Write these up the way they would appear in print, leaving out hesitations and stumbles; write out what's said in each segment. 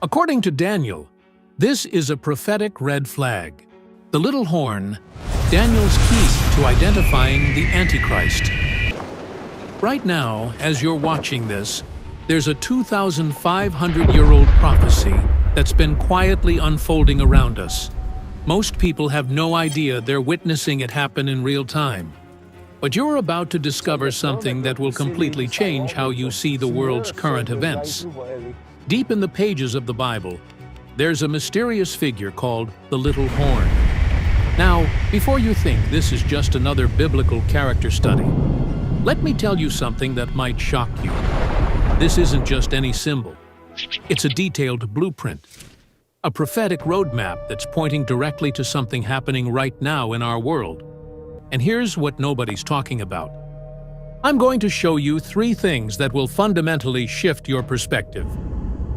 According to Daniel, this is a prophetic red flag. The little horn, Daniel's key to identifying the Antichrist. Right now, as you're watching this, there's a 2,500-year-old prophecy that's been quietly unfolding around us. Most people have no idea they're witnessing it happen in real time. But you're about to discover something that will completely change how you see the world's current events. Deep in the pages of the Bible, there's a mysterious figure called the Little Horn. Now, before you think this is just another biblical character study, let me tell you something that might shock you. This isn't just any symbol. It's a detailed blueprint, a prophetic roadmap that's pointing directly to something happening right now in our world. And here's what nobody's talking about. I'm going to show you 3 things that will fundamentally shift your perspective.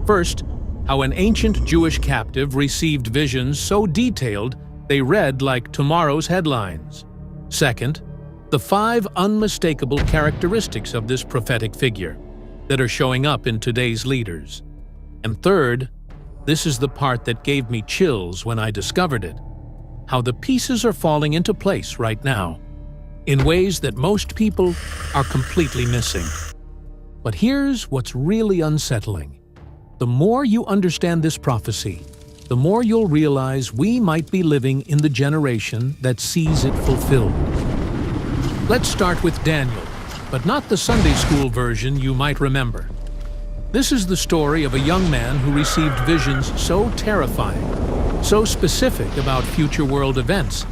First, how an ancient Jewish captive received visions so detailed they read like tomorrow's headlines. Second, the 5 unmistakable characteristics of this prophetic figure that are showing up in today's leaders. And third, this is the part that gave me chills when I discovered it, how the pieces are falling into place right now, in ways that most people are completely missing. But here's what's really unsettling. The more you understand this prophecy, the more you'll realize we might be living in the generation that sees it fulfilled. Let's start with Daniel, but not the Sunday school version you might remember. This is the story of a young man who received visions so terrifying, so specific about future world events,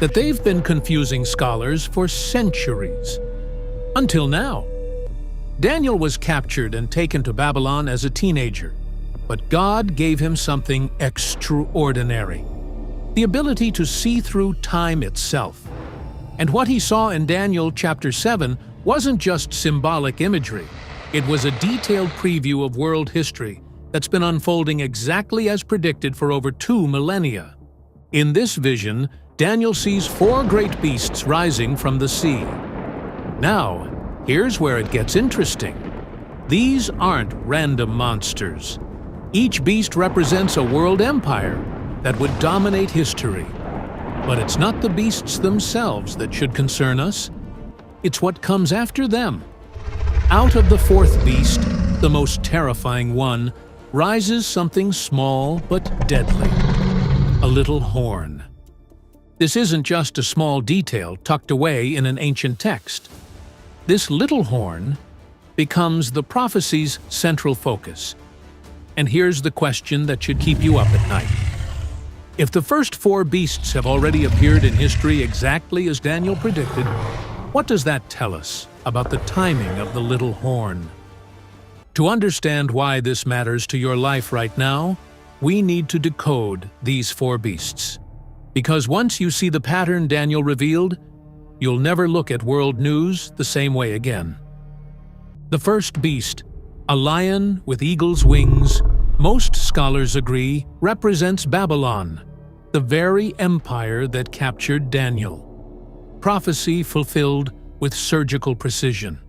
that they've been confusing scholars for centuries. Until now. Daniel was captured and taken to Babylon as a teenager, but God gave him something extraordinary: the ability to see through time itself. And what he saw in Daniel chapter 7 wasn't just symbolic imagery. It was a detailed preview of world history that's been unfolding exactly as predicted for over 2 millennia. In this vision, Daniel sees 4 great beasts rising from the sea. Now, here's where it gets interesting. These aren't random monsters. Each beast represents a world empire that would dominate history. But it's not the beasts themselves that should concern us. It's what comes after them. Out of the 4th beast, the most terrifying one, rises something small but deadly: a little horn. This isn't just a small detail tucked away in an ancient text. This little horn becomes the prophecy's central focus. And here's the question that should keep you up at night. If the first 4 beasts have already appeared in history exactly as Daniel predicted, what does that tell us about the timing of the little horn? To understand why this matters to your life right now, we need to decode these 4 beasts. Because once you see the pattern Daniel revealed, you'll never look at world news the same way again. The first beast, a lion with eagle's wings, most scholars agree represents Babylon, the very empire that captured Daniel. Prophecy fulfilled with surgical precision.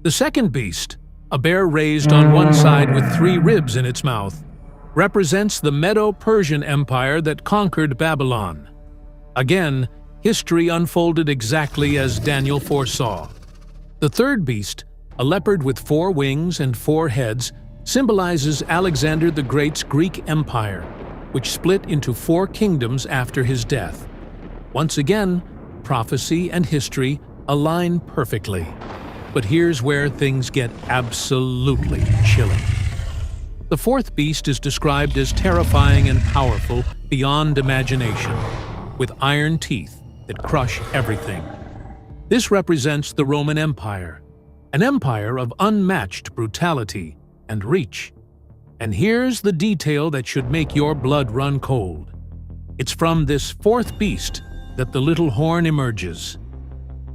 The second beast, a bear raised on one side with 3 ribs in its mouth, represents the Medo-Persian Empire that conquered Babylon. Again, history unfolded exactly as Daniel foresaw. The third beast, a leopard with 4 wings and 4 heads, symbolizes Alexander the Great's Greek Empire, which split into 4 kingdoms after his death. Once again, prophecy and history align perfectly. But here's where things get absolutely chilling. The 4th beast is described as terrifying and powerful beyond imagination, with iron teeth that crush everything. This represents the Roman Empire, an empire of unmatched brutality and reach. And here's the detail that should make your blood run cold. It's from this 4th beast that the little horn emerges.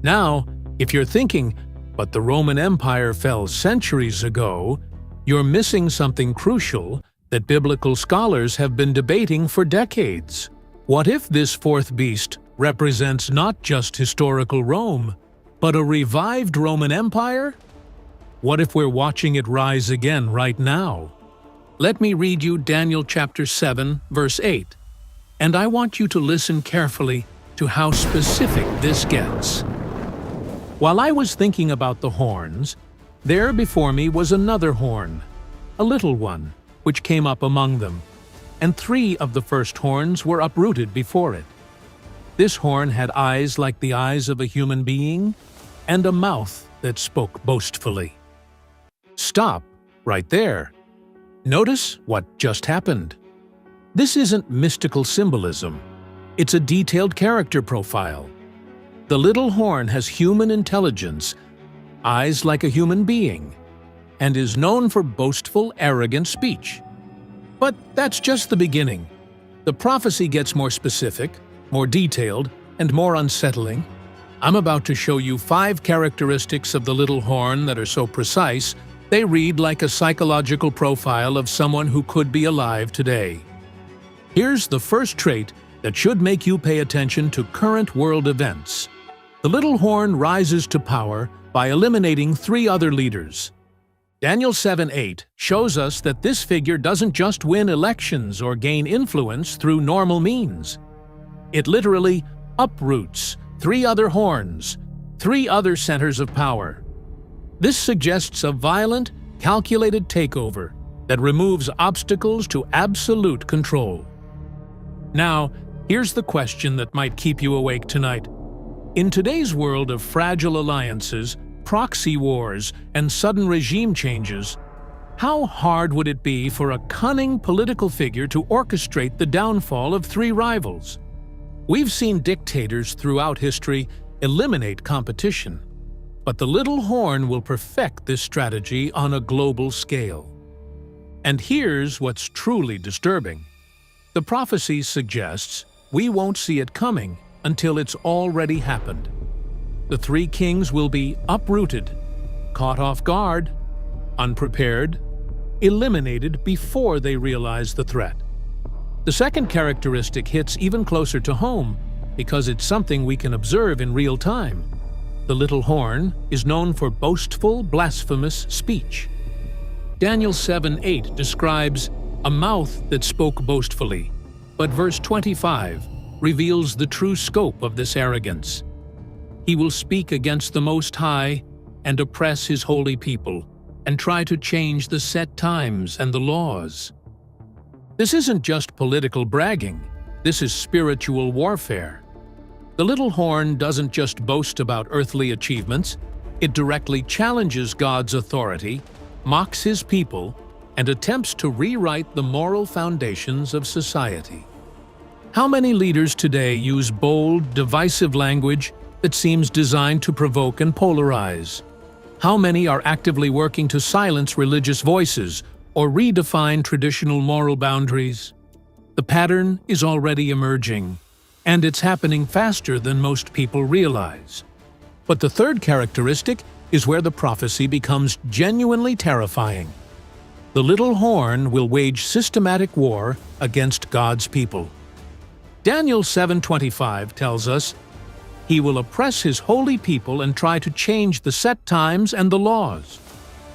Now, if you're thinking, but the Roman Empire fell centuries ago, you're missing something crucial that biblical scholars have been debating for decades. What if this 4th beast represents not just historical Rome, but a revived Roman Empire? What if we're watching it rise again right now? let me read you Daniel chapter 7, verse 8, and I want you to listen carefully to how specific this gets. While I was thinking about the horns, there before me was another horn, a little one, which came up among them, and 3 of the first horns were uprooted before it. This horn had eyes like the eyes of a human being, and a mouth that spoke boastfully. Stop right there. Notice what just happened. This isn't mystical symbolism. It's a detailed character profile. The little horn has human intelligence, eyes like a human being, and is known for boastful, arrogant speech. But that's just the beginning. The prophecy gets more specific, more detailed, and more unsettling. I'm about to show you 5 characteristics of the little horn that are so precise, they read like a psychological profile of someone who could be alive today. Here's the first trait that should make you pay attention to current world events. The little horn rises to power by eliminating 3 other leaders. Daniel 7:8 shows us that this figure doesn't just win elections or gain influence through normal means. It literally uproots 3 other horns, 3 other centers of power. This suggests a violent, calculated takeover that removes obstacles to absolute control. Now, here's the question that might keep you awake tonight. In today's world of fragile alliances, proxy wars, and sudden regime changes, how hard would it be for a cunning political figure to orchestrate the downfall of 3 rivals? We've seen dictators throughout history eliminate competition, but the little horn will perfect this strategy on a global scale. And here's what's truly disturbing. The prophecy suggests we won't see it coming until it's already happened. The 3 kings will be uprooted, caught off guard, unprepared, eliminated before they realize the threat. The second characteristic hits even closer to home because it's something we can observe in real time. The little horn is known for boastful, blasphemous speech. Daniel 7:8 describes a mouth that spoke boastfully, but verse 25 reveals the true scope of this arrogance. He will speak against the Most High and oppress his holy people, and try to change the set times and the laws. This isn't just political bragging, this is spiritual warfare. The little horn doesn't just boast about earthly achievements, it directly challenges God's authority, mocks his people, and attempts to rewrite the moral foundations of society. How many leaders today use bold, divisive language that seems designed to provoke and polarize? How many are actively working to silence religious voices or redefine traditional moral boundaries? The pattern is already emerging, and it's happening faster than most people realize. But the third characteristic is where the prophecy becomes genuinely terrifying. The little horn will wage systematic war against God's people. Daniel 7:25 tells us, "He will oppress his holy people and try to change the set times and the laws."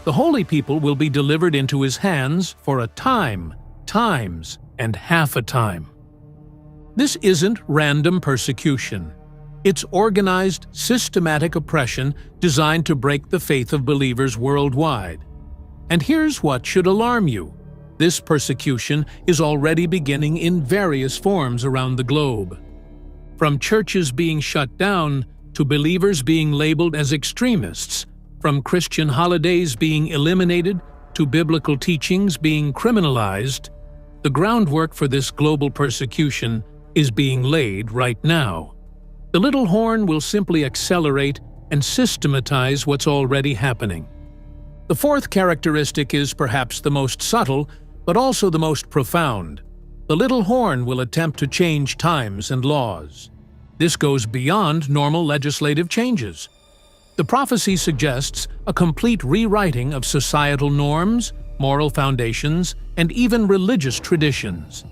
The holy people will be delivered into his hands for a time, times, and half a time. This isn't random persecution. It's organized, systematic oppression designed to break the faith of believers worldwide. And here's what should alarm you. This persecution is already beginning in various forms around the globe. From churches being shut down to believers being labeled as extremists, from Christian holidays being eliminated to biblical teachings being criminalized, the groundwork for this global persecution is being laid right now. The little horn will simply accelerate and systematize what's already happening. The fourth characteristic is perhaps the most subtle, but also the most profound. The little horn will attempt to change times and laws. This goes beyond normal legislative changes. The prophecy suggests a complete rewriting of societal norms, moral foundations, and even religious traditions.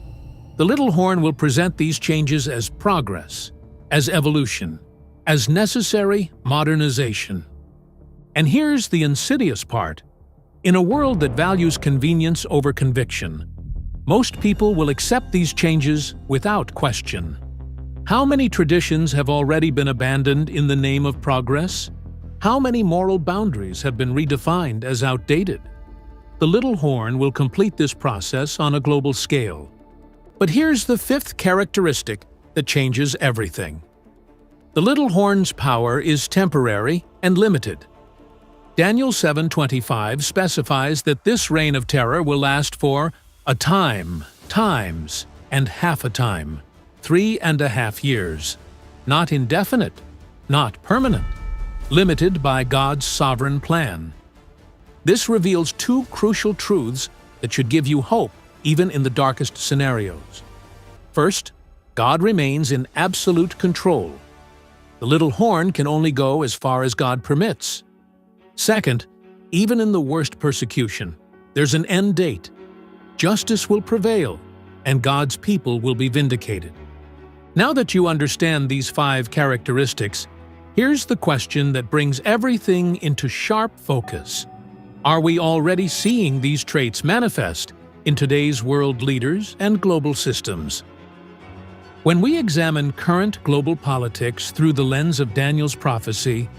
The little horn will present these changes as progress, as evolution, as necessary modernization. And here's the insidious part. In a world that values convenience over conviction, most people will accept these changes without question. How many traditions have already been abandoned in the name of progress? How many moral boundaries have been redefined as outdated? The little horn will complete this process on a global scale. But here's the fifth characteristic that changes everything. The little horn's power is temporary and limited. Daniel 7:25 specifies that this reign of terror will last for a time, times, and half a time, 3.5 years. Not indefinite, not permanent, limited by God's sovereign plan. This reveals two crucial truths that should give you hope even in the darkest scenarios. First, God remains in absolute control. The little horn can only go as far as God permits. Second, even in the worst persecution, there's an end date. Justice will prevail, and God's people will be vindicated. Now that you understand these 5 characteristics, here's the question that brings everything into sharp focus. Are we already seeing these traits manifest in today's world leaders and global systems? When we examine current global politics through the lens of Daniel's prophecy,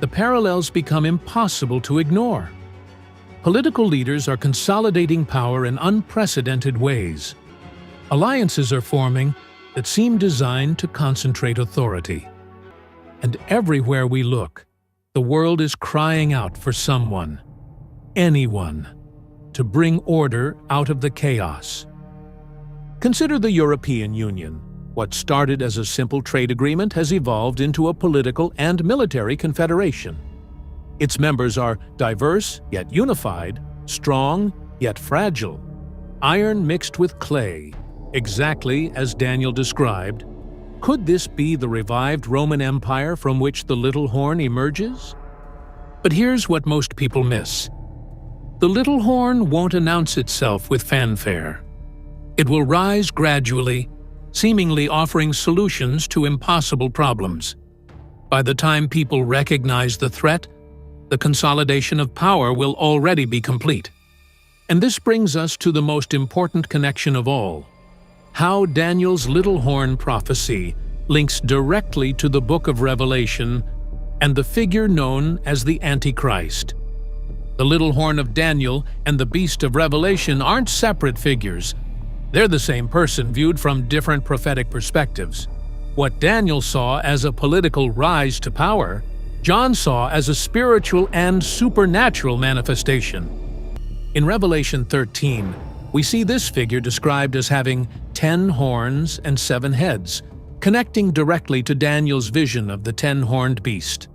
the parallels become impossible to ignore. Political leaders are consolidating power in unprecedented ways. Alliances are forming that seem designed to concentrate authority. And everywhere we look, the world is crying out for someone, anyone, to bring order out of the chaos. Consider the European Union. What started as a simple trade agreement has evolved into a political and military confederation. Its members are diverse yet unified, strong yet fragile, iron mixed with clay, exactly as Daniel described. Could this be the revived Roman Empire from which the little horn emerges? But here's what most people miss. The little horn won't announce itself with fanfare. It will rise gradually, seemingly offering solutions to impossible problems. By the time people recognize the threat, the consolidation of power will already be complete. And this brings us to the most important connection of all: how Daniel's little horn prophecy links directly to the book of Revelation and the figure known as the Antichrist. The little horn of Daniel and the beast of Revelation aren't separate figures. They're the same person viewed from different prophetic perspectives. What Daniel saw as a political rise to power, John saw as a spiritual and supernatural manifestation. In Revelation 13, we see this figure described as having 10 horns and 7 heads, connecting directly to Daniel's vision of the 10-horned beast.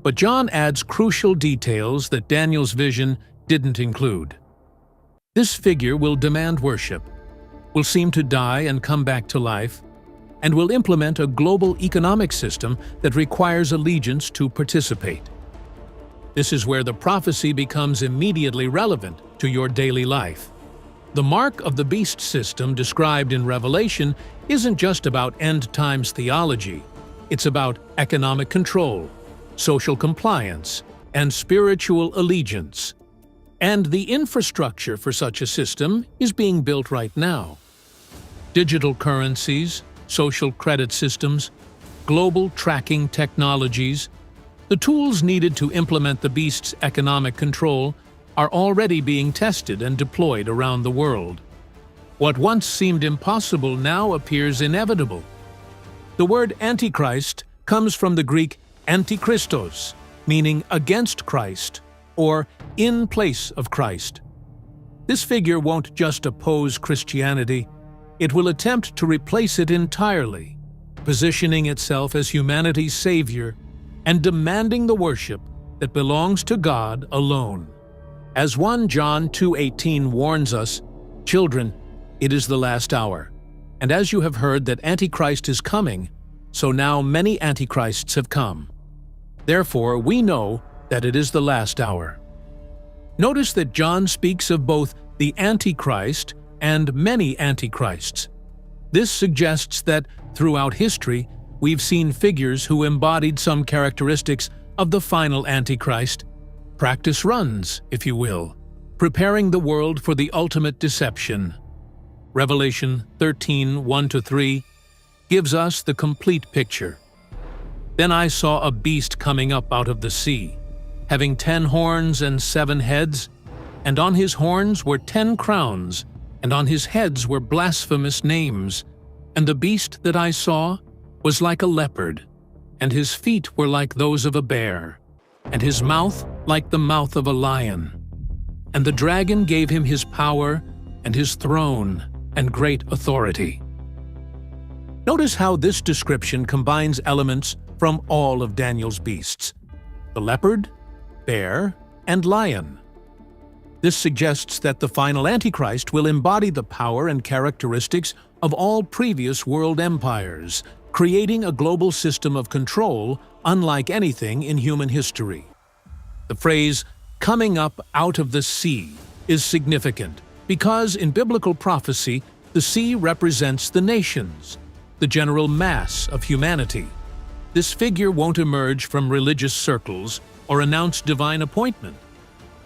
But John adds crucial details that Daniel's vision didn't include. This figure will demand worship, will seem to die and come back to life, and will implement a global economic system that requires allegiance to participate. This is where the prophecy becomes immediately relevant to your daily life. The mark of the beast system described in Revelation isn't just about end times theology. It's about economic control, social compliance, and spiritual allegiance. And the infrastructure for such a system is being built right now. Digital currencies, social credit systems, global tracking technologies, the tools needed to implement the beast's economic control are already being tested and deployed around the world. What once seemed impossible now appears inevitable. The word Antichrist comes from the Greek antichristos, meaning against Christ, or in place of Christ. This figure won't just oppose Christianity, it will attempt to replace it entirely, positioning itself as humanity's savior and demanding the worship that belongs to God alone. As 1 John 2:18 warns us, "Children, it is the last hour. And as you have heard that Antichrist is coming, so now many Antichrists have come. Therefore we know that it is the last hour." Notice that John speaks of both the Antichrist and many Antichrists. This suggests that, throughout history, we've seen figures who embodied some characteristics of the final Antichrist. Practice runs, if you will. preparing the world for the ultimate deception. Revelation 13:1-3 gives us the complete picture. Then I saw a beast coming up out of the sea, having 10 horns and 7 heads, and on his horns were 10 crowns, and on his heads were blasphemous names. And the beast that I saw was like a leopard, and his feet were like those of a bear, and his mouth like the mouth of a lion. And the dragon gave him his power and his throne and great authority. Notice how this description combines elements from all of Daniel's beasts: the leopard, bear, and lion. This suggests that the final Antichrist will embody the power and characteristics of all previous world empires, creating a global system of control unlike anything in human history. The phrase, "coming up out of the sea," is significant because in biblical prophecy, the sea represents the nations, the general mass of humanity. This figure won't emerge from religious circles or announce divine appointment.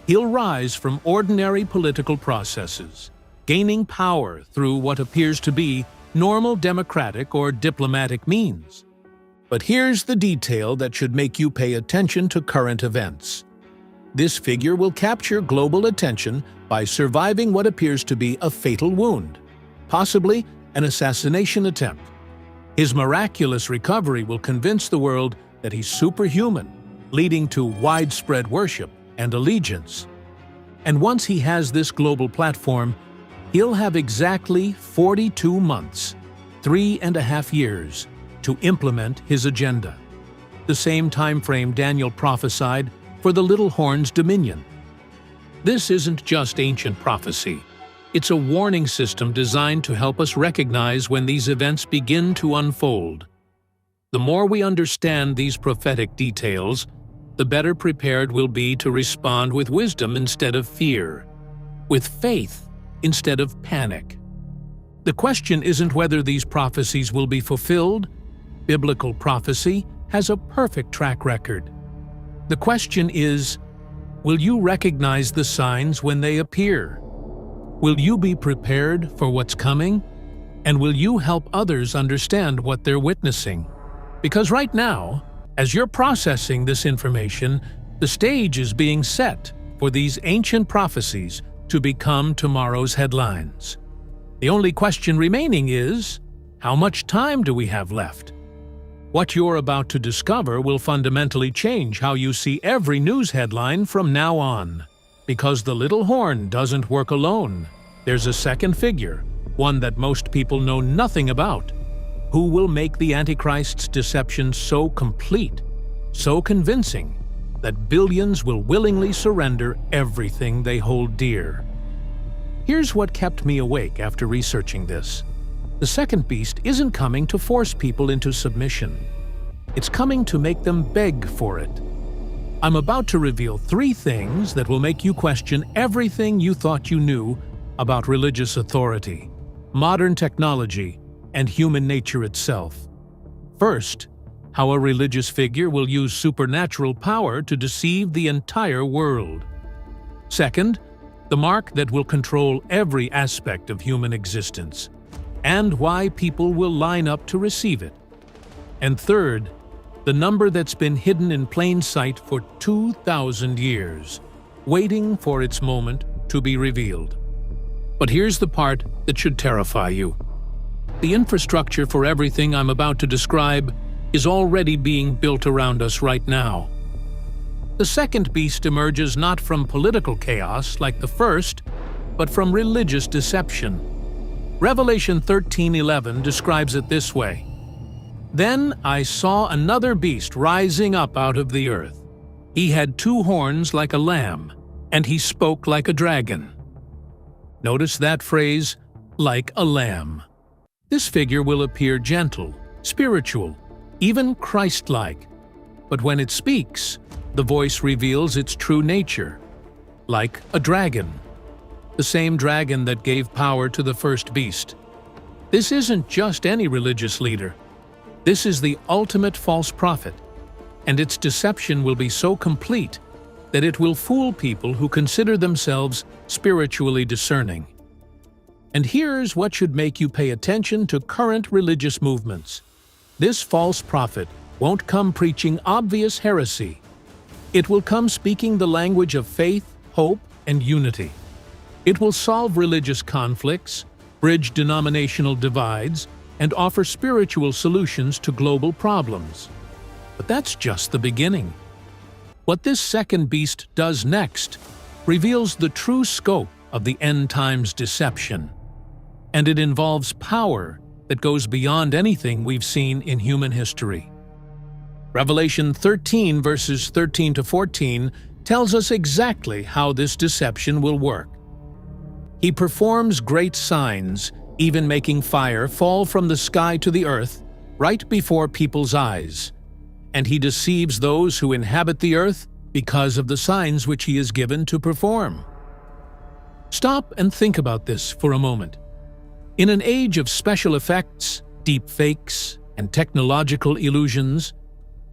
He'll rise from ordinary political processes, gaining power through what appears to be normal democratic or diplomatic means. But here's the detail that should make you pay attention to current events. This figure will capture global attention by surviving what appears to be a fatal wound, possibly an assassination attempt. His miraculous recovery will convince the world that he's superhuman, leading to widespread worship and allegiance. And once he has this global platform, he'll have exactly 42 months, 3.5 years, to implement his agenda. The same time frame Daniel prophesied for the little horn's dominion. This isn't just ancient prophecy. It's a warning system designed to help us recognize when these events begin to unfold. The more we understand these prophetic details, the better prepared we'll be to respond with wisdom instead of fear, with faith instead of panic. The question isn't whether these prophecies will be fulfilled. Biblical prophecy has a perfect track record. The question is, will you recognize the signs when they appear? Will you be prepared for what's coming? And will you help others understand what they're witnessing? Because right now, as you're processing this information, the stage is being set for these ancient prophecies to become tomorrow's headlines. The only question remaining is, how much time do we have left? What you're about to discover will fundamentally change how you see every news headline from now on. Because the little horn doesn't work alone. There's a second figure, one that most people know nothing about, who will make the Antichrist's deception so complete, so convincing, that billions will willingly surrender everything they hold dear. Here's what kept me awake after researching this. The second beast isn't coming to force people into submission. It's coming to make them beg for it. I'm about to reveal 3 things that will make you question everything you thought you knew about religious authority, modern technology, and human nature itself. First, how a religious figure will use supernatural power to deceive the entire world. Second, the mark that will control every aspect of human existence, and why people will line up to receive it. And third, the number that's been hidden in plain sight for 2,000 years, waiting for its moment to be revealed. But here's the part that should terrify you. The infrastructure for everything I'm about to describe is already being built around us right now. The second beast emerges not from political chaos like the first, but from religious deception. Revelation 13:11 describes it this way: "Then I saw another beast rising up out of the earth. He had 2 horns like a lamb, and he spoke like a dragon." Notice that phrase, "like a lamb." This figure will appear gentle, spiritual, even Christ-like. But when it speaks, the voice reveals its true nature, like a dragon. The same dragon that gave power to the first beast. This isn't just any religious leader. This is the ultimate false prophet, and its deception will be so complete that it will fool people who consider themselves spiritually discerning. And here's what should make you pay attention to current religious movements. This false prophet won't come preaching obvious heresy. It will come speaking the language of faith, hope, and unity. It will solve religious conflicts, bridge denominational divides, and offer spiritual solutions to global problems. But that's just the beginning. What this second beast does next reveals the true scope of the end times deception. And it involves power that goes beyond anything we've seen in human history. Revelation 13 verses 13 to 14 tells us exactly how this deception will work. He performs great signs, even making fire fall from the sky to the earth, right before people's eyes. And he deceives those who inhabit the earth because of the signs which he is given to perform. Stop and think about this for a moment. In an age of special effects, deep fakes, and technological illusions,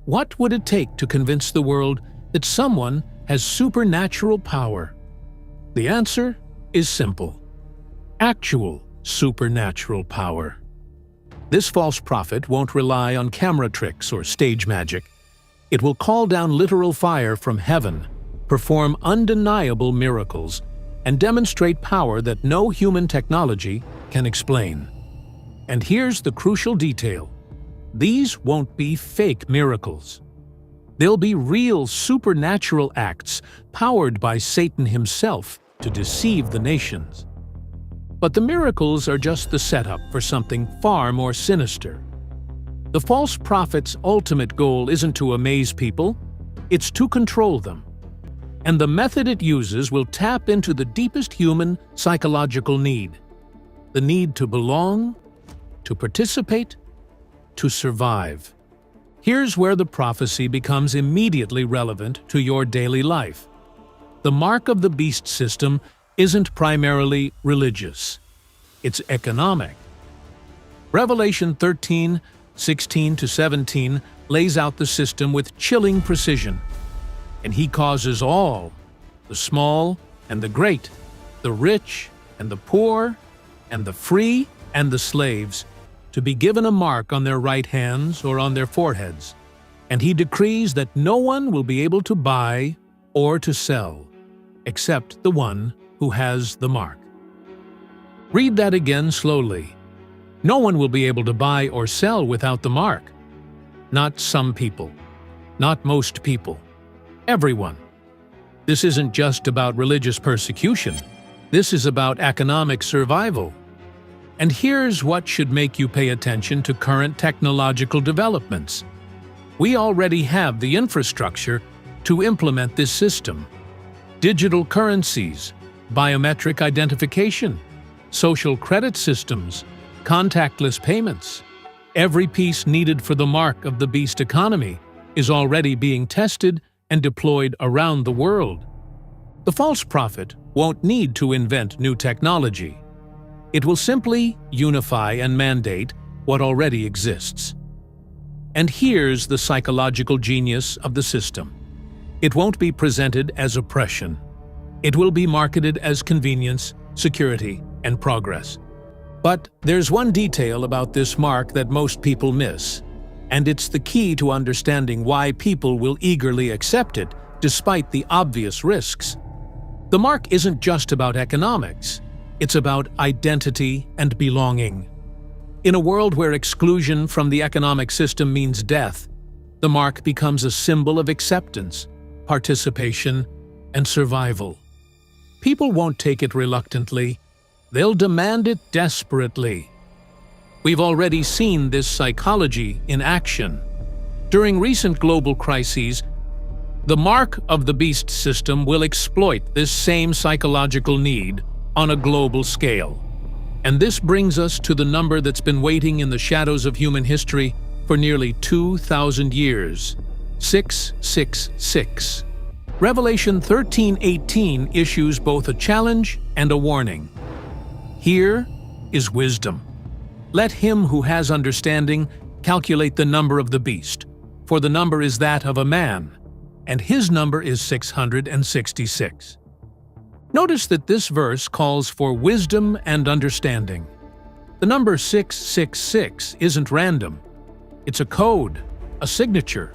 what would it take to convince the world that someone has supernatural power? The answer is simple: actual supernatural power. This false prophet won't rely on camera tricks or stage magic. It will call down literal fire from heaven, perform undeniable miracles, and demonstrate power that no human technology can explain. And here's the crucial detail: these won't be fake miracles. They'll be real supernatural acts powered by Satan himself to deceive the nations. But the miracles are just the setup for something far more sinister. The false prophet's ultimate goal isn't to amaze people, it's to control them. And the method it uses will tap into the deepest human psychological need: the need to belong, to participate, to survive. Here's where the prophecy becomes immediately relevant to your daily life. The mark of the beast system isn't primarily religious. It's economic. Revelation 13, 16 to 17 lays out the system with chilling precision. And he causes all, the small and the great, the rich and the poor, and the free and the slaves, to be given a mark on their right hands or on their foreheads. And he decrees that no one will be able to buy or to sell, except the one who has the mark. Read that again slowly. No one will be able to buy or sell without the mark. Not some people. Not most people. Everyone. This isn't just about religious persecution. This is about economic survival. And here's what should make you pay attention to current technological developments. We already have the infrastructure to implement this system. Digital currencies, biometric identification, social credit systems, contactless payments. Every piece needed for the mark of the beast economy is already being tested and deployed around the world. The false prophet won't need to invent new technology. It will simply unify and mandate what already exists. And here's the psychological genius of the system. It won't be presented as oppression. It will be marketed as convenience, security, and progress. But there's one detail about this mark that most people miss, and it's the key to understanding why people will eagerly accept it despite the obvious risks. The mark isn't just about economics. It's about identity and belonging. In a world where exclusion from the economic system means death, the mark becomes a symbol of acceptance, participation, and survival. People won't take it reluctantly. They'll demand it desperately. We've already seen this psychology in action. During recent global crises, the mark of the beast system will exploit this same psychological need on a global scale. And this brings us to the number that's been waiting in the shadows of human history for nearly 2,000 years: 666. Revelation 13:18 issues both a challenge and a warning. Here is wisdom. Let him who has understanding calculate the number of the beast, for the number is that of a man, and his number is 666. Notice that this verse calls for wisdom and understanding. The number 666 isn't random. It's a code, a signature,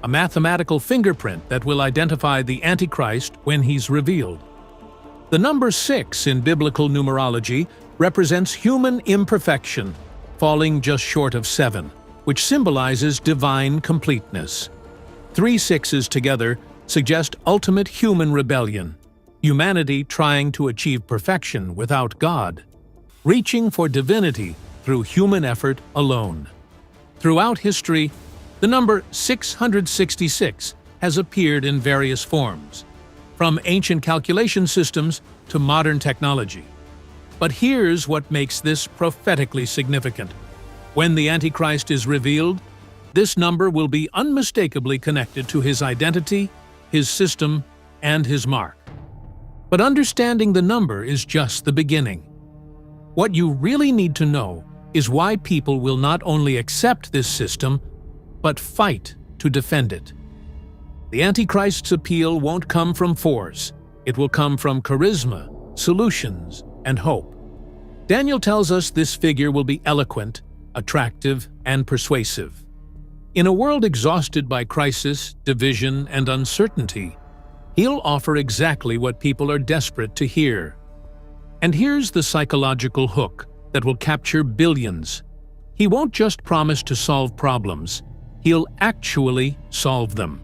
a mathematical fingerprint that will identify the Antichrist when he's revealed. The number 6 in biblical numerology represents human imperfection, falling just short of 7, which symbolizes divine completeness. 3 sixes together suggest ultimate human rebellion, humanity trying to achieve perfection without God, reaching for divinity through human effort alone. Throughout history, the number 666 has appeared in various forms, from ancient calculation systems to modern technology. But here's what makes this prophetically significant. When the Antichrist is revealed, this number will be unmistakably connected to his identity, his system, and his mark. But understanding the number is just the beginning. What you really need to know is why people will not only accept this system, but fight to defend it. The Antichrist's appeal won't come from force. It will come from charisma, solutions, and hope. Daniel tells us this figure will be eloquent, attractive, and persuasive. In a world exhausted by crisis, division, and uncertainty, he'll offer exactly what people are desperate to hear. And here's the psychological hook that will capture billions. He won't just promise to solve problems, he'll actually solve them.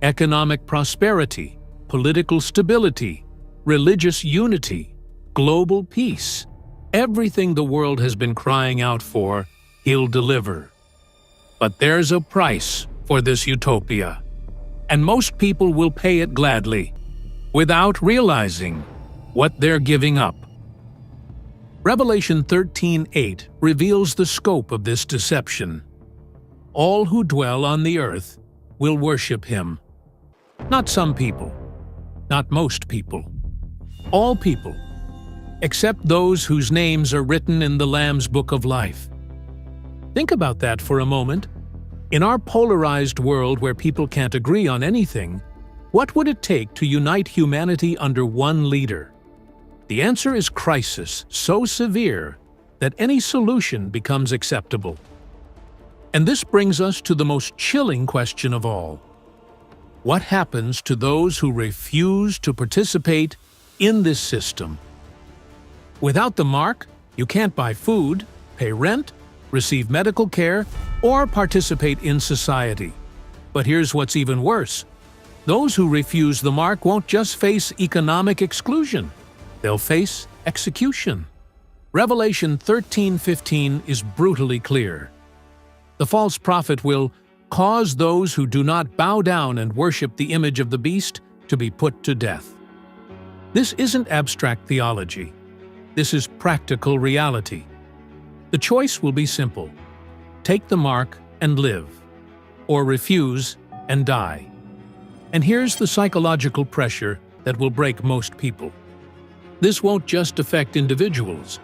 Economic prosperity, political stability, religious unity, global peace. Everything the world has been crying out for, he'll deliver. But there's a price for this utopia, and most people will pay it gladly, without realizing what they're giving up. Revelation 13:8 reveals the scope of this deception. All who dwell on the earth will worship him. Not some people, not most people, all people, except those whose names are written in the Lamb's Book of Life. Think about that for a moment. In our polarized world where people can't agree on anything, what would it take to unite humanity under one leader? The answer is crisis so severe that any solution becomes acceptable. And this brings us to the most chilling question of all. What happens to those who refuse to participate in this system? Without the mark, you can't buy food, pay rent, receive medical care, or participate in society. But here's what's even worse. Those who refuse the mark won't just face economic exclusion. They'll face execution. Revelation 13:15 is brutally clear. The false prophet will cause those who do not bow down and worship the image of the beast to be put to death. This isn't abstract theology. This is practical reality. The choice will be simple. Take the mark and live, or refuse and die. And here's the psychological pressure that will break most people. This won't just affect individuals.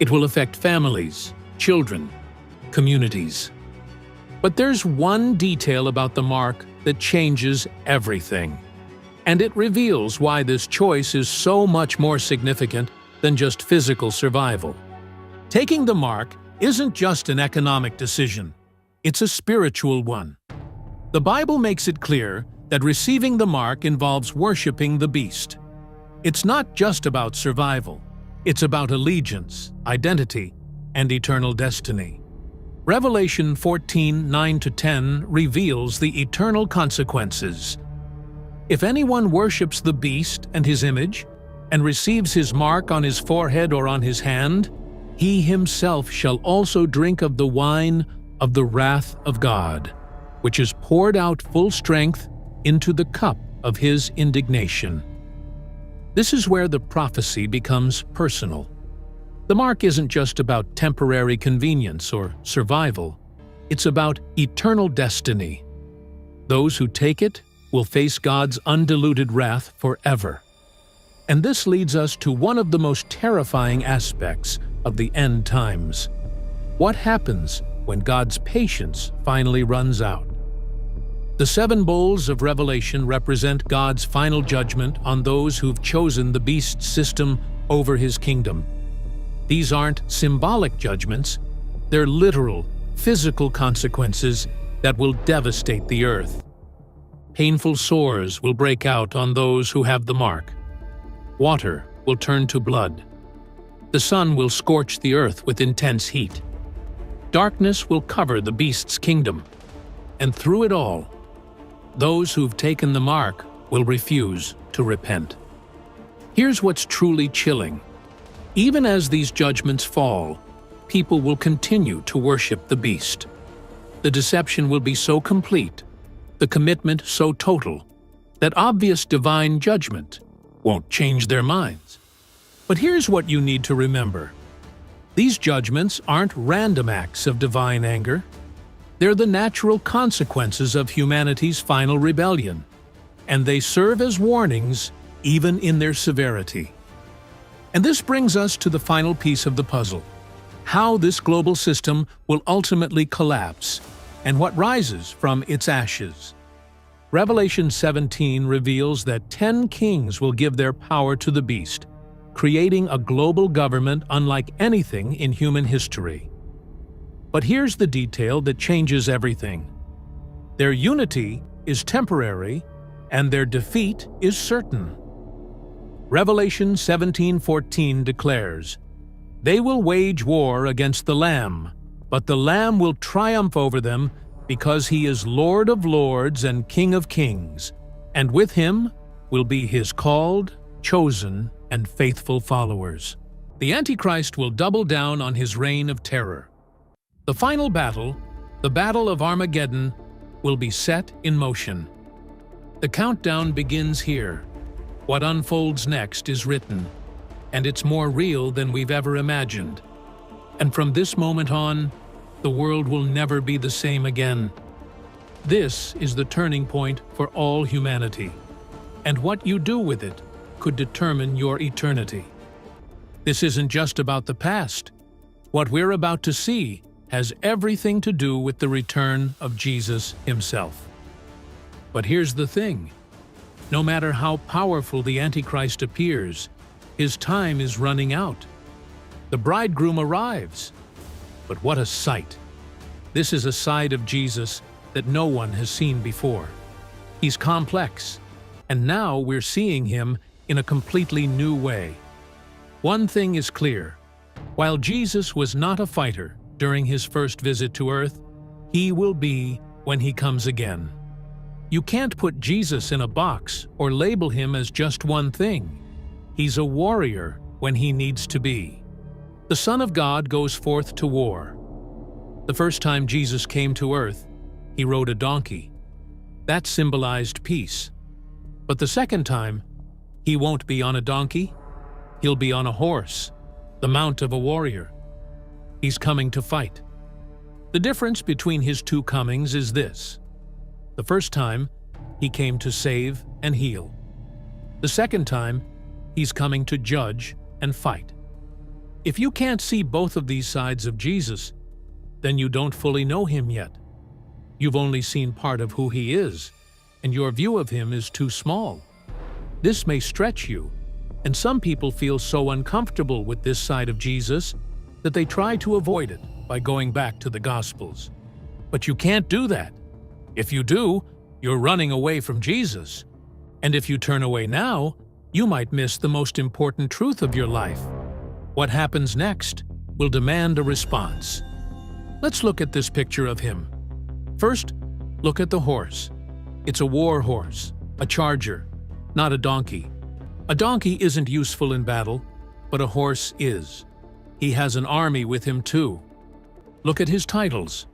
It will affect families, children, communities. But there's one detail about the mark that changes everything. And it reveals why this choice is so much more significant than just physical survival. Taking the mark isn't just an economic decision. It's a spiritual one. The Bible makes it clear that receiving the mark involves worshiping the beast. It's not just about survival. It's about allegiance, identity, and eternal destiny. Revelation 14:9-10 reveals the eternal consequences. If anyone worships the beast and his image, and receives his mark on his forehead or on his hand, he himself shall also drink of the wine of the wrath of God, which is poured out full strength into the cup of his indignation. This is where the prophecy becomes personal. The mark isn't just about temporary convenience or survival. It's about eternal destiny. Those who take it will face God's undiluted wrath forever. And this leads us to one of the most terrifying aspects of the end times. What happens when God's patience finally runs out? The 7 bowls of Revelation represent God's final judgment on those who've chosen the beast's system over his kingdom. These aren't symbolic judgments, they're literal, physical consequences that will devastate the earth. Painful sores will break out on those who have the mark. Water will turn to blood. The sun will scorch the earth with intense heat. Darkness will cover the beast's kingdom. And through it all, those who've taken the mark will refuse to repent. Here's what's truly chilling. Even as these judgments fall, people will continue to worship the beast. The deception will be so complete, the commitment so total, that obvious divine judgment won't change their minds. But here's what you need to remember. These judgments aren't random acts of divine anger. They're the natural consequences of humanity's final rebellion, and they serve as warnings even in their severity. And this brings us to the final piece of the puzzle: how this global system will ultimately collapse and what rises from its ashes. Revelation 17 reveals that 10 kings will give their power to the beast, creating a global government unlike anything in human history. But here's the detail that changes everything. Their unity is temporary, and their defeat is certain. Revelation 17:14 declares, "They will wage war against the Lamb, but the Lamb will triumph over them because he is Lord of lords and King of kings, and with him will be his called, chosen, and faithful followers." The Antichrist will double down on his reign of terror. The final battle, the Battle of Armageddon, will be set in motion. The countdown begins here. What unfolds next is written, and it's more real than we've ever imagined. And from this moment on, the world will never be the same again. This is the turning point for all humanity, and what you do with it could determine your eternity. This isn't just about the past. What we're about to see has everything to do with the return of Jesus himself. But here's the thing. No matter how powerful the Antichrist appears, his time is running out. The bridegroom arrives. But what a sight! This is a side of Jesus that no one has seen before. He's complex, and now we're seeing him in a completely new way. One thing is clear. While Jesus was not a fighter during his first visit to earth, he will be when he comes again. You can't put Jesus in a box or label him as just one thing. He's a warrior when he needs to be. The Son of God goes forth to war. The first time Jesus came to earth, he rode a donkey. That symbolized peace. But the second time, he won't be on a donkey. He'll be on a horse, the mount of a warrior. He's coming to fight. The difference between his two comings is this. The first time, he came to save and heal. The second time, he's coming to judge and fight. If you can't see both of these sides of Jesus, then you don't fully know him yet. You've only seen part of who he is, and your view of him is too small. This may stretch you, and some people feel so uncomfortable with this side of Jesus that they try to avoid it by going back to the Gospels. But you can't do that. If you do, you're running away from Jesus. And if you turn away now, you might miss the most important truth of your life. What happens next will demand a response. Let's look at this picture of him. First, look at the horse. It's a war horse, a charger, not a donkey. A donkey isn't useful in battle, but a horse is. He has an army with him too. Look at his titles: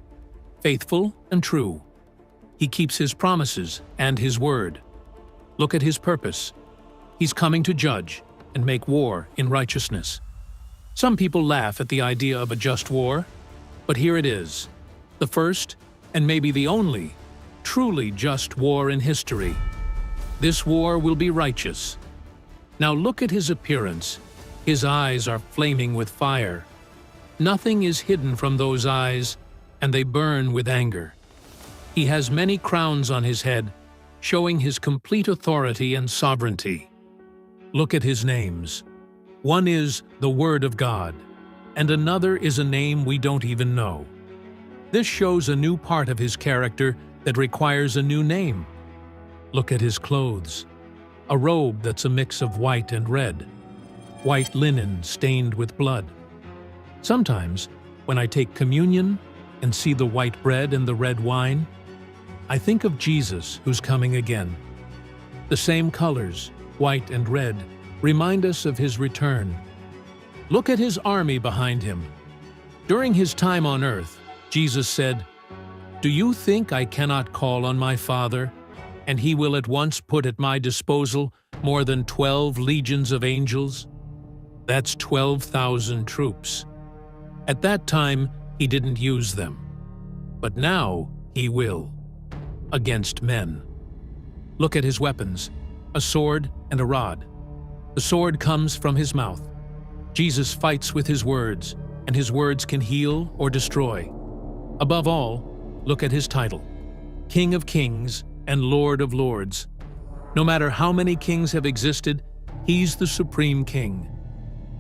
faithful and true. He keeps his promises and his word. Look at his purpose. He's coming to judge and make war in righteousness. Some people laugh at the idea of a just war, but here it is, the first and maybe the only truly just war in history. This war will be righteous. Now look at his appearance. His eyes are flaming with fire. Nothing is hidden from those eyes, and they burn with anger. He has many crowns on his head, showing his complete authority and sovereignty. Look at his names. One is the Word of God, and another is a name we don't even know. This shows a new part of his character that requires a new name. Look at his clothes. A robe that's a mix of white and red. White linen stained with blood. Sometimes, when I take communion and see the white bread and the red wine, I think of Jesus who's coming again. The same colors, white and red, remind us of his return. Look at his army behind him. During his time on earth, Jesus said, "Do you think I cannot call on my Father, and he will at once put at my disposal more than 12 legions of angels?" That's 12,000 troops. At that time, he didn't use them. But now he will. Against men. Look at his weapons, a sword and a rod. The sword comes from his mouth. Jesus fights with his words, and his words can heal or destroy. Above all, look at his title, King of Kings and Lord of Lords. No matter how many kings have existed, he's the supreme king.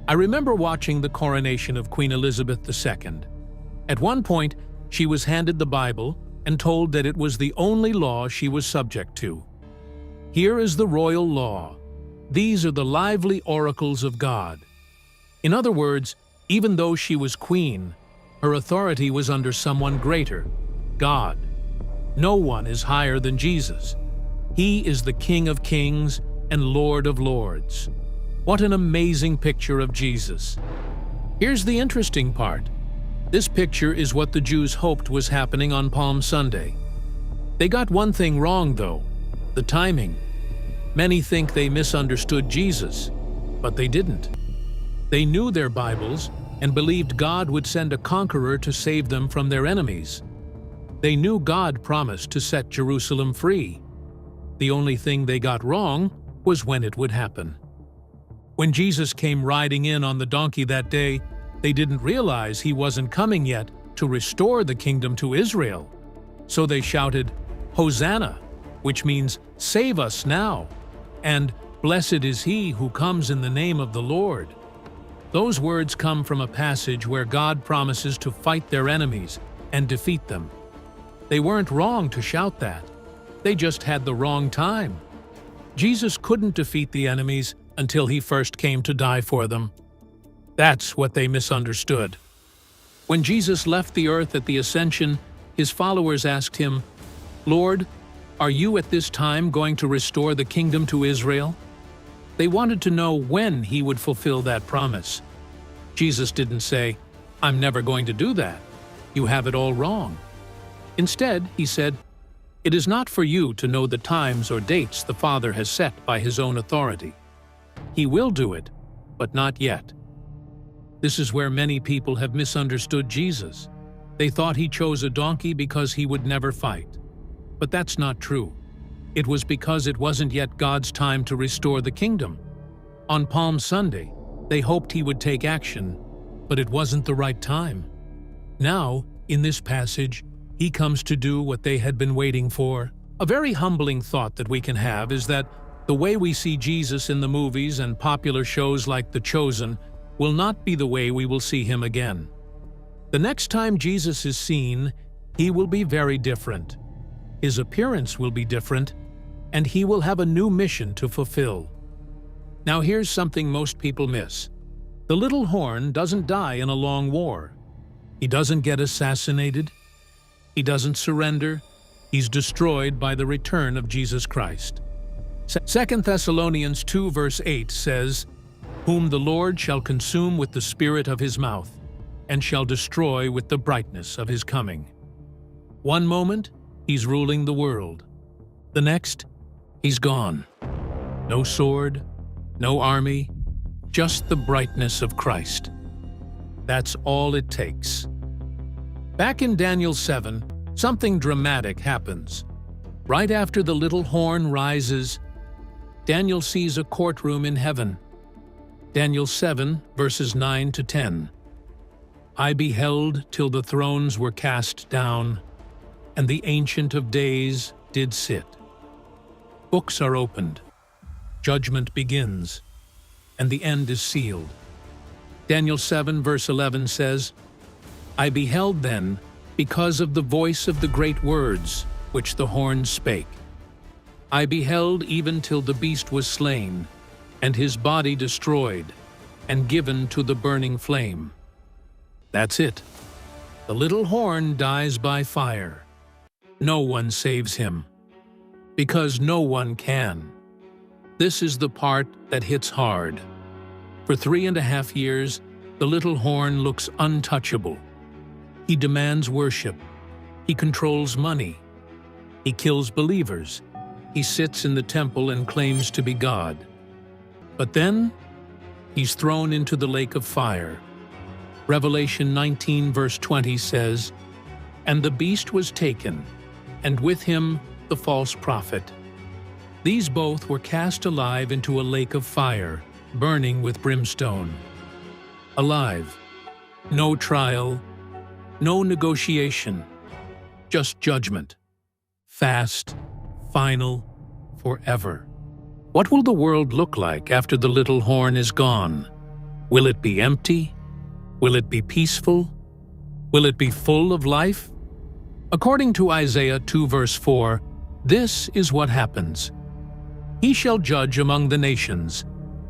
I remember watching the coronation of Queen Elizabeth II. At one point, she was handed the Bible and told that it was the only law she was subject to. Here is the royal law. These are the lively oracles of God. In other words, even though she was queen, her authority was under someone greater, God. No one is higher than Jesus. He is the King of Kings and Lord of Lords. What an amazing picture of Jesus. Here's the interesting part. This picture is what the Jews hoped was happening on Palm Sunday. They got one thing wrong, though, the timing. Many think they misunderstood Jesus, but they didn't. They knew their Bibles and believed God would send a conqueror to save them from their enemies. They knew God promised to set Jerusalem free. The only thing they got wrong was when it would happen. When Jesus came riding in on the donkey that day, they didn't realize he wasn't coming yet to restore the kingdom to Israel. So they shouted, "Hosanna," which means "Save us now," and "Blessed is he who comes in the name of the Lord." Those words come from a passage where God promises to fight their enemies and defeat them. They weren't wrong to shout that. They just had the wrong time. Jesus couldn't defeat the enemies until he first came to die for them. That's what they misunderstood. When Jesus left the earth at the Ascension, his followers asked him, "Lord, are you at this time going to restore the kingdom to Israel?" They wanted to know when he would fulfill that promise. Jesus didn't say, "I'm never going to do that. You have it all wrong." Instead, he said, "It is not for you to know the times or dates the Father has set by his own authority. He will do it, but not yet." This is where many people have misunderstood Jesus. They thought he chose a donkey because he would never fight. But that's not true. It was because it wasn't yet God's time to restore the kingdom. On Palm Sunday, they hoped he would take action, but it wasn't the right time. Now, in this passage, he comes to do what they had been waiting for. A very humbling thought that we can have is that the way we see Jesus in the movies and popular shows like The Chosen will not be the way we will see him again. The next time Jesus is seen, he will be very different. His appearance will be different, and he will have a new mission to fulfill. Now here's something most people miss. The little horn doesn't die in a long war. He doesn't get assassinated. He doesn't surrender. He's destroyed by the return of Jesus Christ. 2 Thessalonians 2 verse 8 says, "Whom the Lord shall consume with the spirit of his mouth, and shall destroy with the brightness of his coming." One moment, he's ruling the world. The next, he's gone. No sword, no army, just the brightness of Christ. That's all it takes. Back in Daniel 7, something dramatic happens. Right after the little horn rises, Daniel sees a courtroom in heaven. Daniel 7, verses 9 to 10. "I beheld till the thrones were cast down, and the Ancient of Days did sit. Books are opened, judgment begins, and the end is sealed. Daniel 7 verse 11 says, I beheld then, because of the voice of the great words which the horn spake. I beheld even till the beast was slain, and his body destroyed, and given to the burning flame. That's it. The little horn dies by fire. No one saves him, because no one can. This is the part that hits hard. For 3.5 years, the little horn looks untouchable. He demands worship. He controls money. He kills believers. He sits in the temple and claims to be God. But then, he's thrown into the lake of fire. Revelation 19 verse 20 says, And the beast was taken, and with him the false prophet. These both were cast alive into a lake of fire, burning with brimstone. Alive. No trial, no negotiation, just judgment. Fast, final, forever. What will the world look like after the little horn is gone? Will it be empty? Will it be peaceful? Will it be full of life? According to Isaiah 2 verse 4, this is what happens. He shall judge among the nations,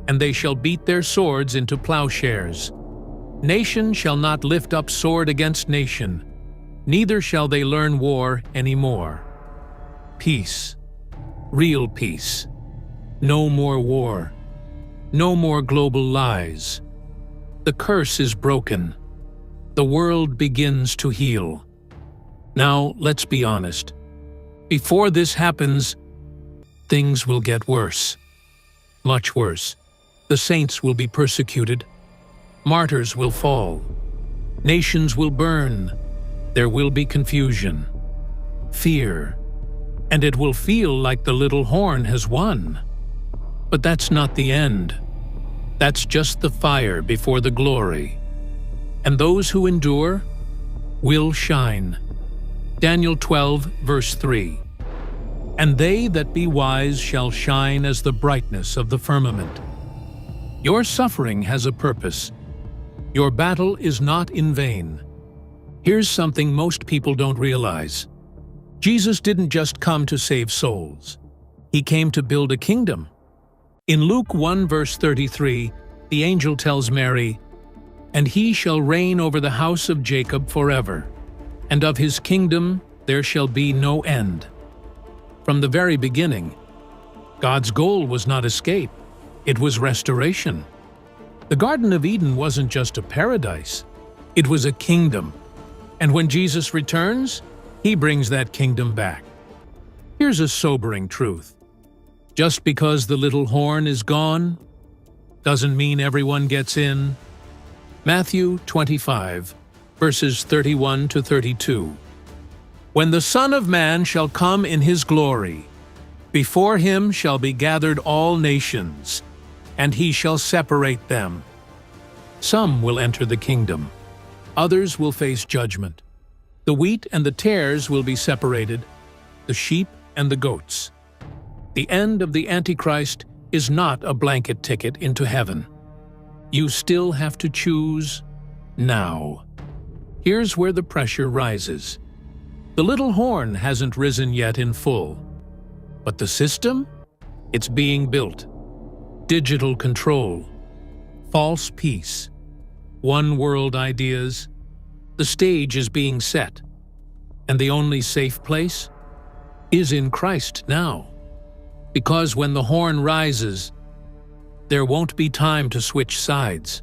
and they shall beat their swords into plowshares. Nation shall not lift up sword against nation, neither shall they learn war any more. Peace, real peace. No more war. No more global lies. The curse is broken. The world begins to heal. Now, let's be honest. Before this happens, things will get worse. Much worse. The saints will be persecuted. Martyrs will fall. Nations will burn. There will be confusion, fear, and it will feel like the little horn has won. But that's not the end. That's just the fire before the glory. And those who endure will shine. Daniel 12 verse 3. And they that be wise shall shine as the brightness of the firmament. Your suffering has a purpose. Your battle is not in vain. Here's something most people don't realize. Jesus didn't just come to save souls. He came to build a kingdom. In Luke 1 verse 33, the angel tells Mary, And he shall reign over the house of Jacob forever, and of his kingdom there shall be no end. From the very beginning, God's goal was not escape, it was restoration. The Garden of Eden wasn't just a paradise, it was a kingdom. And when Jesus returns, he brings that kingdom back. Here's a sobering truth. Just because the little horn is gone, doesn't mean everyone gets in. Matthew 25, verses 31 to 32. When the Son of Man shall come in his glory, before him shall be gathered all nations, and he shall separate them. Some will enter the kingdom. Others will face judgment. The wheat and the tares will be separated, the sheep and the goats. The end of the Antichrist is not a blanket ticket into heaven. You still have to choose now. Here's where the pressure rises. The little horn hasn't risen yet in full. But the system? It's being built. Digital control, false peace, one world ideas. The stage is being set, and the only safe place is in Christ now. Because when the horn rises, there won't be time to switch sides.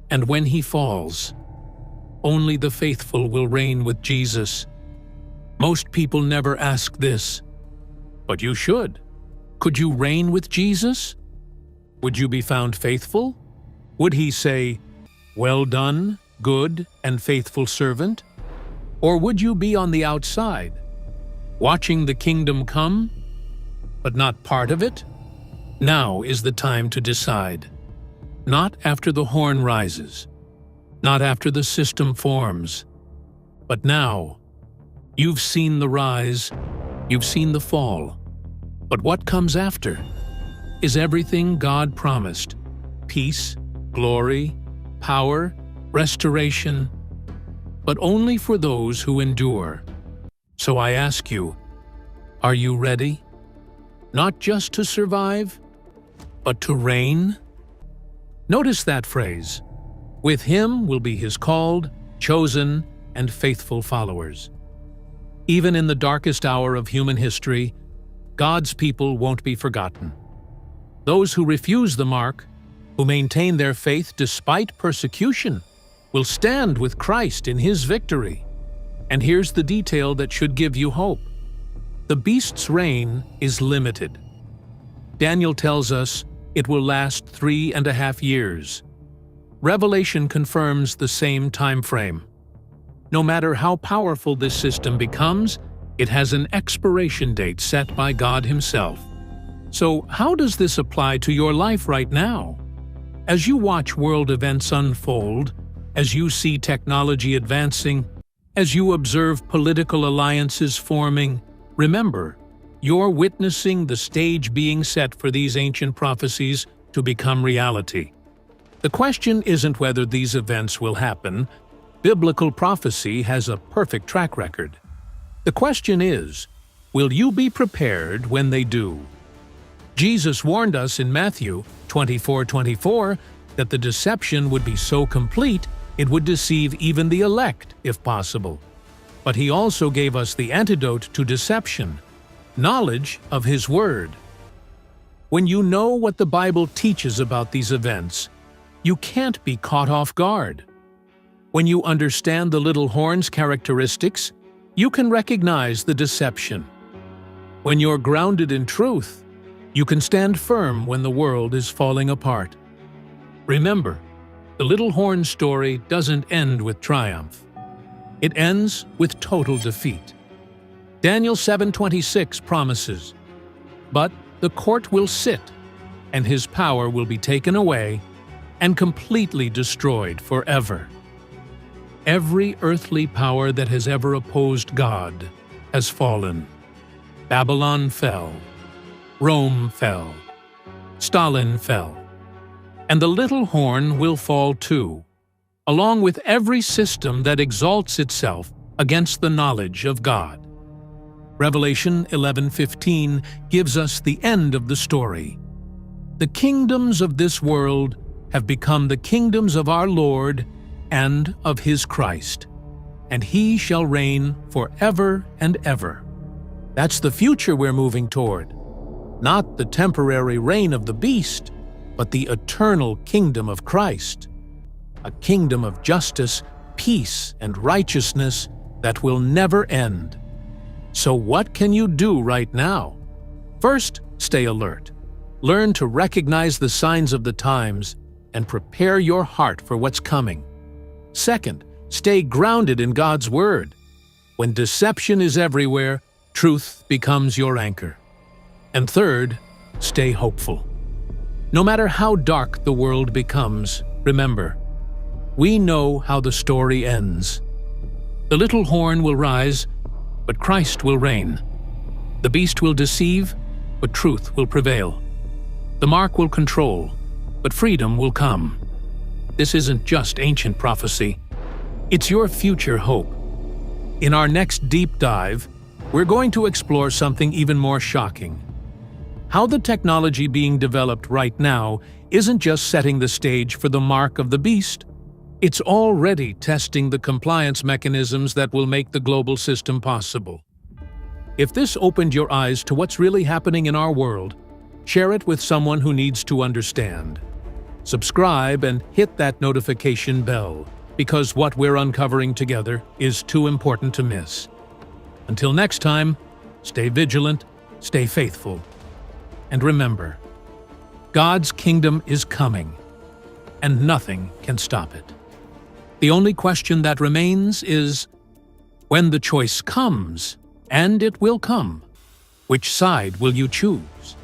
And when he falls, only the faithful will reign with Jesus. Most people never ask this, but you should. Could you reign with Jesus? Would you be found faithful? Would he say, "Well done, good and faithful servant"? Or would you be on the outside, watching the kingdom come, but not part of it? Now is the time to decide. Not after the horn rises, not after the system forms, but now, You've seen the rise, you've seen the fall. But what comes after is everything God promised: peace, glory, power, restoration, but only for those who endure. So I ask you, are you ready? Not just to survive, but to reign? Notice that phrase. With him will be his called, chosen, and faithful followers. Even in the darkest hour of human history, God's people won't be forgotten. Those who refuse the mark, who maintain their faith despite persecution, will stand with Christ in his victory. And here's the detail that should give you hope. The beast's reign is limited. Daniel tells us it will last 3.5 years. Revelation confirms the same time frame. No matter how powerful this system becomes, it has an expiration date set by God himself. So how does this apply to your life right now? As you watch world events unfold, as you see technology advancing, as you observe political alliances forming, remember, you're witnessing the stage being set for these ancient prophecies to become reality. The question isn't whether these events will happen. Biblical prophecy has a perfect track record. The question is, will you be prepared when they do? Jesus warned us in Matthew 24:24 that the deception would be so complete it would deceive even the elect, if possible. But he also gave us the antidote to deception: knowledge of his word. When you know what the Bible teaches about these events, you can't be caught off guard. When you understand the little horn's characteristics, you can recognize the deception. When you're grounded in truth, you can stand firm when the world is falling apart. Remember, the little horn story doesn't end with triumph. It ends with total defeat. Daniel 7:26 promises, "But the court will sit, and his power will be taken away and completely destroyed forever." Every earthly power that has ever opposed God has fallen. Babylon fell. Rome fell. Stalin fell. And the little horn will fall too, along with every system that exalts itself against the knowledge of God. Revelation 11:15 gives us the end of the story. The kingdoms of this world have become the kingdoms of our Lord and of his Christ, and he shall reign forever and ever. That's the future we're moving toward. Not the temporary reign of the beast, but the eternal kingdom of Christ. A kingdom of justice, peace, and righteousness that will never end. So what can you do right now? First, stay alert. Learn to recognize the signs of the times and prepare your heart for what's coming. Second, stay grounded in God's word. When deception is everywhere, truth becomes your anchor. And third, stay hopeful. No matter how dark the world becomes, remember, we know how the story ends. The little horn will rise, but Christ will reign. The beast will deceive, but truth will prevail. The mark will control, but freedom will come. This isn't just ancient prophecy. It's your future hope. In our next deep dive, we're going to explore something even more shocking. How the technology being developed right now isn't just setting the stage for the mark of the beast. It's already testing the compliance mechanisms that will make the global system possible. If this opened your eyes to what's really happening in our world, share it with someone who needs to understand. Subscribe and hit that notification bell, because what we're uncovering together is too important to miss. Until next time, stay vigilant, stay faithful. And remember, God's kingdom is coming, and nothing can stop it. The only question that remains is, when the choice comes, and it will come, which side will you choose?